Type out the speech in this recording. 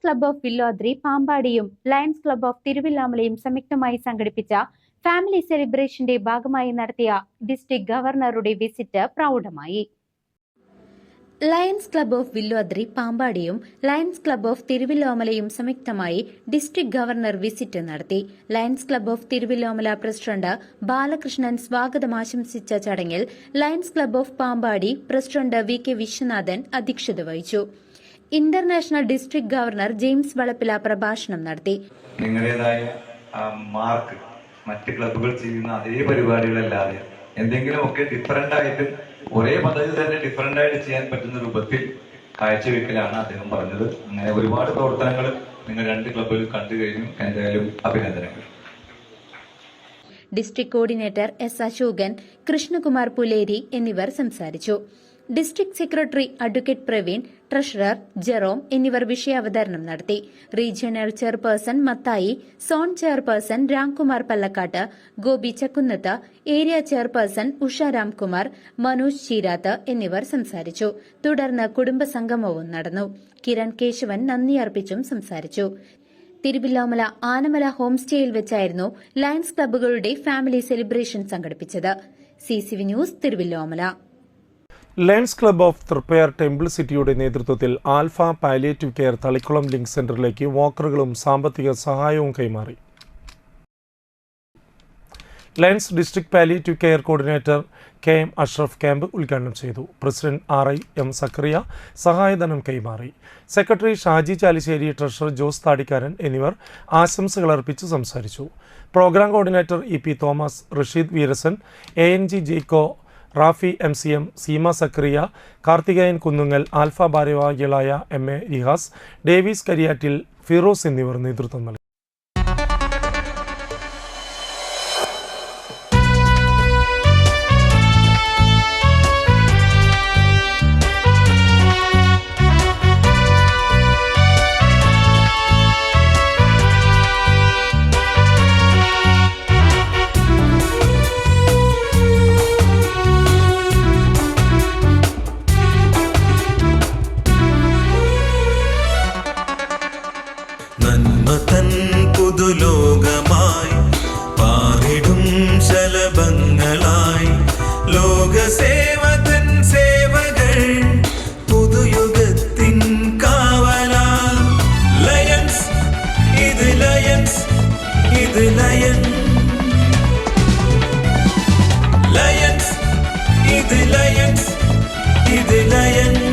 Club of Villodri പാമ്പാടിയും Lions club of തിരുവില്ലാമലയും സംയുക്തമായി സംഘടിപ്പിച്ച ഫാമിലി സെലിബ്രേഷന്റെ ഭാഗമായി നടത്തിയ ഡിസ്ട്രിക്ട് ഗവർണറുടെ വിസിറ്റ് പ്രൗഢമായി. ലയൺസ് ക്ലബ് ഓഫ് വില്ലോദ്രി പാമ്പാടിയും ലയൺസ് ക്ലബ് ഓഫ് തിരുവില്ലോമലയും സംയുക്തമായി ഡിസ്ട്രിക്ട് ഗവർണർ വിസിറ്റ് നടത്തി. Lions club of Thiruvilwamala president Balakrishnan സ്വാഗതം ആശംസിച്ച ചടങ്ങിൽ Lions club of Pampady president VK Viswanathan അധ്യക്ഷത വഹിച്ചു. International district governor James Valappila പ്രഭാഷണം നടത്തി. നിങ്ങളുടേതായ മാർക്ക് മറ്റ് ക്ലബ്ബുകൾ ചെയ്യുന്ന അതേ പരിപാടികളല്ലാതെ എന്തെങ്കിലുമൊക്കെ ഡിഫറന്റ് ആയിട്ട് ഒരേ പദ്ധതി തന്നെ ഡിഫറന്റ് ആയിട്ട് ചെയ്യാൻ പറ്റുന്ന രൂപത്തിൽ കാഴ്ചവെക്കലാണ് അദ്ദേഹം പറഞ്ഞത്. അങ്ങനെ ഒരുപാട് പ്രവർത്തനങ്ങൾ നിങ്ങൾ രണ്ട് ക്ലബ്ബുകളിൽ കണ്ടു കഴിഞ്ഞു. എന്തായാലും അഭിനന്ദനങ്ങൾ. District coordinator S. Ashokan, Krishnakumar Puleri എന്നിവർ സംസാരിച്ചു. District secretary advocate Praveen, treasurer Jerome എന്നിവർ വിഷയാവതരണം നടത്തി. Regional chairperson Mathai, zone chairperson Ramkumar Pallakkatt, Gopi Chakkunnath, area chairperson Usha Ramkumar, Manoj Cheerath എന്നിവർ സംസാരിച്ചു. തുടർന്ന് കുടുംബസംഗമവും നടന്നു. കിരൺ കേശവൻ നന്ദി അർപ്പിച്ചും സംസാരിച്ചു. തിരുവില്ലാമല ആനമല ഹോം സ്റ്റേയിൽ വെച്ചായിരുന്നു ലയൺസ് ക്ലബ്ബുകളുടെ ഫാമിലി സെലിബ്രേഷൻ സംഘടിപ്പിച്ചത്. CCV news, Thiruvilwamala. Lions club of Thriprayar temple സിറ്റിയുടെ നേതൃത്വത്തിൽ Alpha palliative care Thalikkulam link സെന്ററിലേക്ക് വാക്കറുകളും സാമ്പത്തിക സഹായവും കൈമാറി. Lions district palliative care coordinator KM Ashraf camp ഉദ്ഘാടനം ചെയ്തു. പ്രസിഡന്റ് RIM സക്കറിയ സഹായധനം കൈമാറി. സെക്രട്ടറി ഷാജി ചാലിശ്ശേരി, ട്രഷറർ ജോസ് താടിക്കാരൻ എന്നിവർ ആശംസകൾ അർപ്പിച്ച് സംസാരിച്ചു. Programme coordinator EP Thomas, Rasheed Veerasan, ANG Jaiko, Rafi MCM, Seema Sakkariya, Karthikeyan Kunnungal, Alpha ഭാരവാഹികളായ MA റിഹാസ്, ഡേവിസ് കരിയാറ്റിൽ, ഫിറോസ് എന്നിവർ നേതൃത്വം നൽകി. നന്മതൻ പുതുലോകമായി പാറിടും ശലഭങ്ങളായി ലോകസേവതൻ സേവകൾ പുതുയുഗത്തിൻ കാവലാൽ ലയൺസ് ഇത് ലയൺസ് ഇത് ലയൺസ് ലയൺസ് ഇത് ലയൺസ് ഇത് ലയൺസ്